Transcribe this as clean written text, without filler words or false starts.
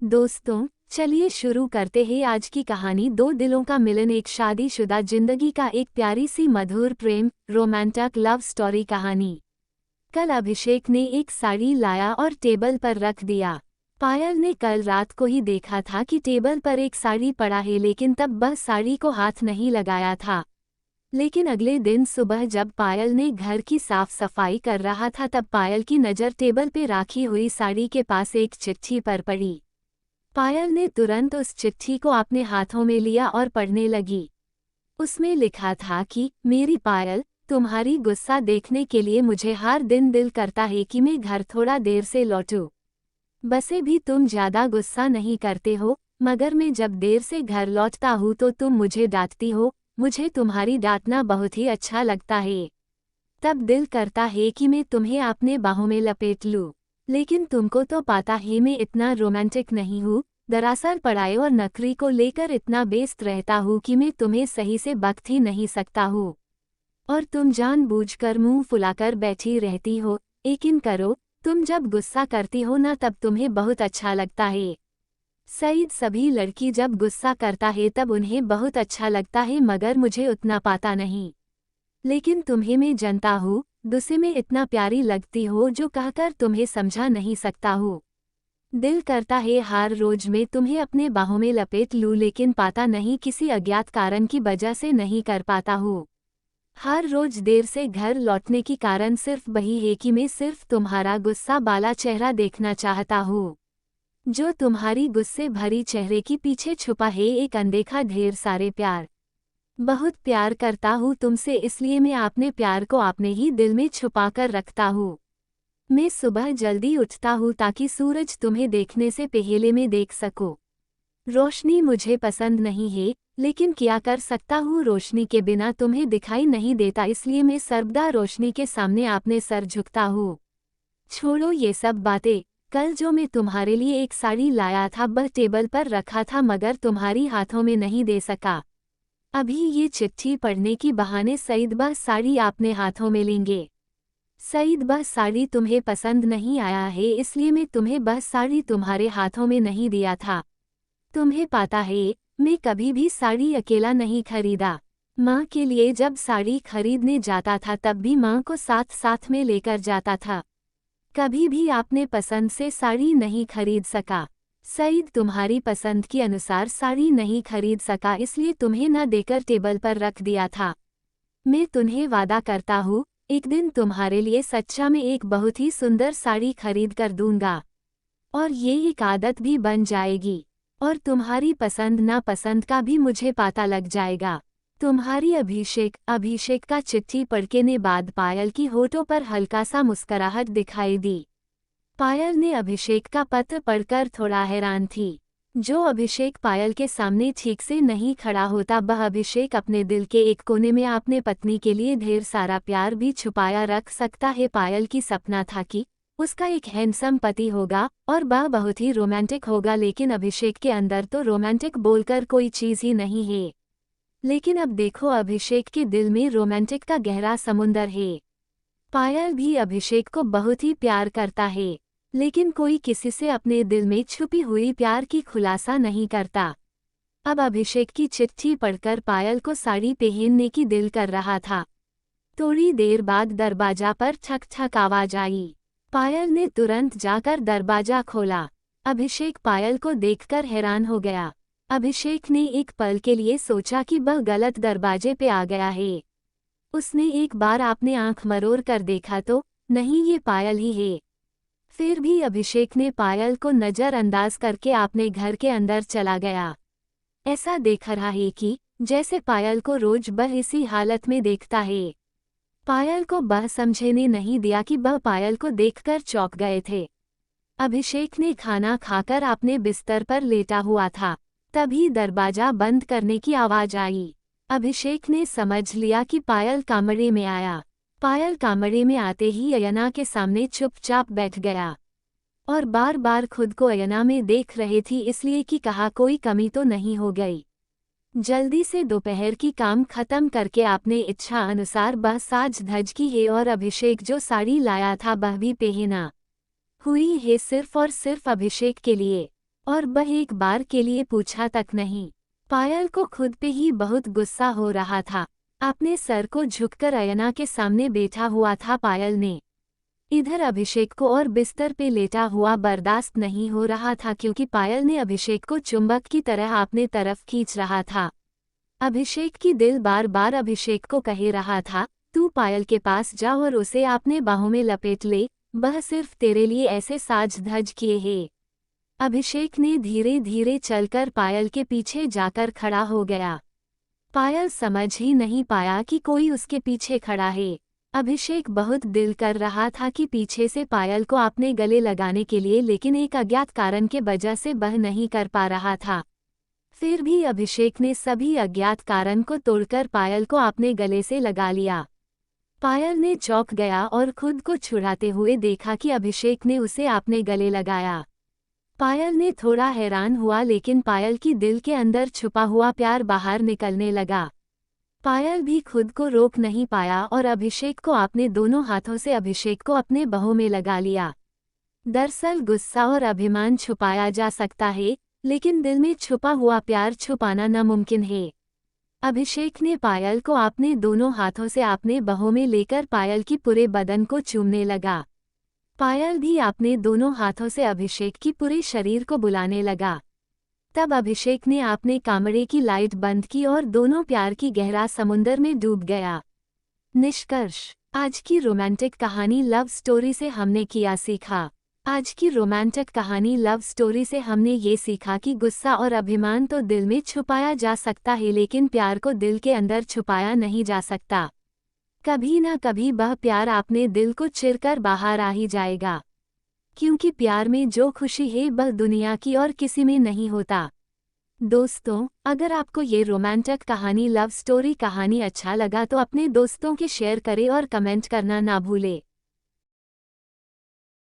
दोस्तों, चलिए शुरू करते हैं आज की कहानी। दो दिलों का मिलन, एक शादीशुदा जिंदगी का एक प्यारी सी मधुर प्रेम रोमांटिक लव स्टोरी कहानी। कल अभिषेक ने एक साड़ी लाया और टेबल पर रख दिया। पायल ने कल रात को ही देखा था कि टेबल पर एक साड़ी पड़ा है, लेकिन तब वह साड़ी को हाथ नहीं लगाया था। लेकिन अगले दिन सुबह जब पायल ने घर की साफ सफाई कर रहा था, तब पायल की नज़र टेबल पे राखी हुई साड़ी के पास एक चिट्ठी पर पड़ी। पायल ने तुरंत उस चिट्ठी को अपने हाथों में लिया और पढ़ने लगी। उसमें लिखा था कि मेरी पायल, तुम्हारी गुस्सा देखने के लिए मुझे हर दिन दिल करता है कि मैं घर थोड़ा देर से लौटूं। वैसे भी तुम ज्यादा गुस्सा नहीं करते हो, मगर मैं जब देर से घर लौटता हूँ तो तुम मुझे डांटती हो। मुझे तुम्हारी डांटना बहुत ही अच्छा लगता है। तब दिल करता है कि मैं तुम्हें अपने बाहों में लपेट लूं। लेकिन तुमको तो पता है मैं इतना रोमांटिक नहीं हूँ। दरअसल पढ़ाई और नौकरी को लेकर इतना व्यस्त रहता हूँ कि मैं तुम्हें सही से बख्त ही नहीं सकता हूँ। और तुम जानबूझकर मुंह फुलाकर बैठी रहती हो। यकीन करो, तुम जब गुस्सा करती हो ना, तब तुम्हें बहुत अच्छा लगता है। सईद, सभी लड़की जब गुस्सा करता है तब उन्हें बहुत अच्छा लगता है, मगर मुझे उतना पता नहीं। लेकिन तुम्हें मैं जानता हूँ, गुस्से में इतना प्यारी लगती हो जो कहकर तुम्हें समझा नहीं सकता हूँ। दिल करता है हर रोज मैं तुम्हें अपने बाहों में लपेट लूं, लेकिन पता नहीं किसी अज्ञात कारण की वजह से नहीं कर पाता हूँ। हर रोज देर से घर लौटने की कारण सिर्फ वही है कि मैं सिर्फ तुम्हारा गुस्सा वाला चेहरा देखना चाहता हूँ। जो तुम्हारी गुस्से भरी चेहरे की पीछे छुपा है एक अनदेखा ढेर सारे प्यार। बहुत प्यार करता हूँ तुमसे, इसलिए मैं अपने प्यार को अपने ही दिल में छुपा कर रखता हूँ। मैं सुबह जल्दी उठता हूँ ताकि सूरज तुम्हें देखने से पहले मैं देख सकूं। रोशनी मुझे पसंद नहीं है, लेकिन क्या कर सकता हूँ, रोशनी के बिना तुम्हें दिखाई नहीं देता, इसलिए मैं सर्वदा रोशनी के सामने अपने सर झुकता हूँ। छोड़ो ये सब बातें। कल जो मैं तुम्हारे लिए एक साड़ी लाया था वह टेबल पर रखा था, मगर तुम्हारी हाथों में नहीं दे सका। अभी ये चिट्ठी पढ़ने की बहाने सईद वह साड़ी अपने हाथों में लेंगे। सईद, वह साड़ी तुम्हें पसंद नहीं आया है, इसलिए मैं तुम्हें वह साड़ी तुम्हारे हाथों में नहीं दिया था। तुम्हें पता है, मैं कभी भी साड़ी अकेला नहीं खरीदा। माँ के लिए जब साड़ी खरीदने जाता था तब भी माँ को साथ साथ में लेकर जाता था। कभी भी आपने पसंद से साड़ी नहीं खरीद सका। सईद, तुम्हारी पसंद के अनुसार साड़ी नहीं खरीद सका, इसलिए तुम्हें न देकर टेबल पर रख दिया था। मैं तुम्हें वादा करता हूँ, एक दिन तुम्हारे लिए सच्चा में एक बहुत ही सुंदर साड़ी खरीद कर दूंगा। और ये एक आदत भी बन जाएगी, और तुम्हारी पसंद नापसंद का भी मुझे पता लग जाएगा। तुम्हारी अभिषेक। अभिषेक का चिट्ठी पढ़ने के बाद पायल की होठों पर हल्का सा मुस्कुराहट दिखाई दी। पायल ने अभिषेक का पत्र पढ़कर थोड़ा हैरान थी। जो अभिषेक पायल के सामने ठीक से नहीं खड़ा होता, वह अभिषेक अपने दिल के एक कोने में अपने पत्नी के लिए ढेर सारा प्यार भी छुपाया रख सकता है। पायल की सपना था कि उसका एक हैंडसम पति होगा और वह बहुत ही रोमांटिक होगा, लेकिन अभिषेक के अंदर तो रोमांटिक बोलकर कोई चीज़ ही नहीं है। लेकिन अब देखो, अभिषेक के दिल में रोमांटिक का गहरा समुंदर है। पायल भी अभिषेक को बहुत ही प्यार करता है, लेकिन कोई किसी से अपने दिल में छुपी हुई प्यार की खुलासा नहीं करता। अब अभिषेक की चिट्ठी पढ़कर पायल को साड़ी पहनने की दिल कर रहा था। थोड़ी देर बाद दरवाजा पर ठक ठक आवाज आई। पायल ने तुरंत जाकर दरवाजा खोला। अभिषेक पायल को देखकर हैरान हो गया। अभिषेक ने एक पल के लिए सोचा कि वह गलत दरवाजे पे आ गया है। उसने एक बार अपने आंख मरोड़ कर देखा तो नहीं, ये पायल ही है। फिर भी अभिषेक ने पायल को नज़रअंदाज करके अपने घर के अंदर चला गया। ऐसा देख रहा है कि जैसे पायल को रोज वह इसी हालत में देखता है। पायल को वह समझने नहीं दिया कि वह पायल को देखकर चौंक गए थे। अभिषेक ने खाना खाकर अपने बिस्तर पर लेटा हुआ था, तभी दरवाजा बंद करने की आवाज आई। अभिषेक ने समझ लिया कि पायल कमरे में आया। पायल कमरे में आते ही अयना के सामने चुपचाप बैठ गया और बार बार खुद को अयना में देख रही थी, इसलिए कि कहा कोई कमी तो नहीं हो गई। जल्दी से दोपहर की काम खत्म करके अपने इच्छा अनुसार वह साज धज की है और अभिषेक जो साड़ी लाया था वह भी पहना हुई है, सिर्फ और सिर्फ अभिषेक के लिए। और वह एक बार के लिए पूछा तक नहीं। पायल को खुद पे ही बहुत गुस्सा हो रहा था। अपने सर को झुककर अयना के सामने बैठा हुआ था पायल ने। इधर अभिषेक को और बिस्तर पे लेटा हुआ बर्दाश्त नहीं हो रहा था, क्योंकि पायल ने अभिषेक को चुंबक की तरह अपने तरफ खींच रहा था। अभिषेक की दिल बार बार अभिषेक को कह रहा था, तू पायल के पास जा और उसे अपने बाहों में लपेट ले, वह सिर्फ तेरे लिए ऐसे साज धज किए है। अभिषेक ने धीरे धीरे चलकर पायल के पीछे जाकर खड़ा हो गया। पायल समझ ही नहीं पाया कि कोई उसके पीछे खड़ा है। अभिषेक बहुत दिल कर रहा था कि पीछे से पायल को अपने गले लगाने के लिए, लेकिन एक अज्ञात कारण के वजह से वह नहीं कर पा रहा था। फिर भी अभिषेक ने सभी अज्ञात कारण को तोड़कर पायल को अपने गले से लगा लिया। पायल ने चौंक गया और खुद को छुड़ाते हुए देखा कि अभिषेक ने उसे अपने गले लगाया। पायल ने थोड़ा हैरान हुआ, लेकिन पायल की दिल के अंदर छुपा हुआ प्यार बाहर निकलने लगा। पायल भी खुद को रोक नहीं पाया और अभिषेक को अपने दोनों हाथों से अभिषेक को अपने बाहों में लगा लिया। दरअसल गुस्सा और अभिमान छुपाया जा सकता है, लेकिन दिल में छुपा हुआ प्यार छुपाना नामुमकिन है। अभिषेक ने पायल को अपने दोनों हाथों से अपने बाहों में लेकर पायल की पूरे बदन को चूमने लगा। पायल भी अपने दोनों हाथों से अभिषेक की पूरे शरीर को बुलाने लगा। तब अभिषेक ने अपने कमरे की लाइट बंद की और दोनों प्यार की गहरा समुंदर में डूब गया। निष्कर्ष: आज की रोमांटिक कहानी लव स्टोरी से हमने क्या सीखा? आज की रोमांटिक कहानी लव स्टोरी से हमने ये सीखा कि गुस्सा और अभिमान तो दिल में छुपाया जा सकता है, लेकिन प्यार को दिल के अंदर छुपाया नहीं जा सकता। कभी ना कभी वह प्यार अपने दिल को चिरकर बाहर आ ही जाएगा, क्योंकि प्यार में जो खुशी है वह दुनिया की और किसी में नहीं होता। दोस्तों, अगर आपको ये रोमांटिक कहानी लव स्टोरी कहानी अच्छा लगा तो अपने दोस्तों के शेयर करें और कमेंट करना ना भूलें।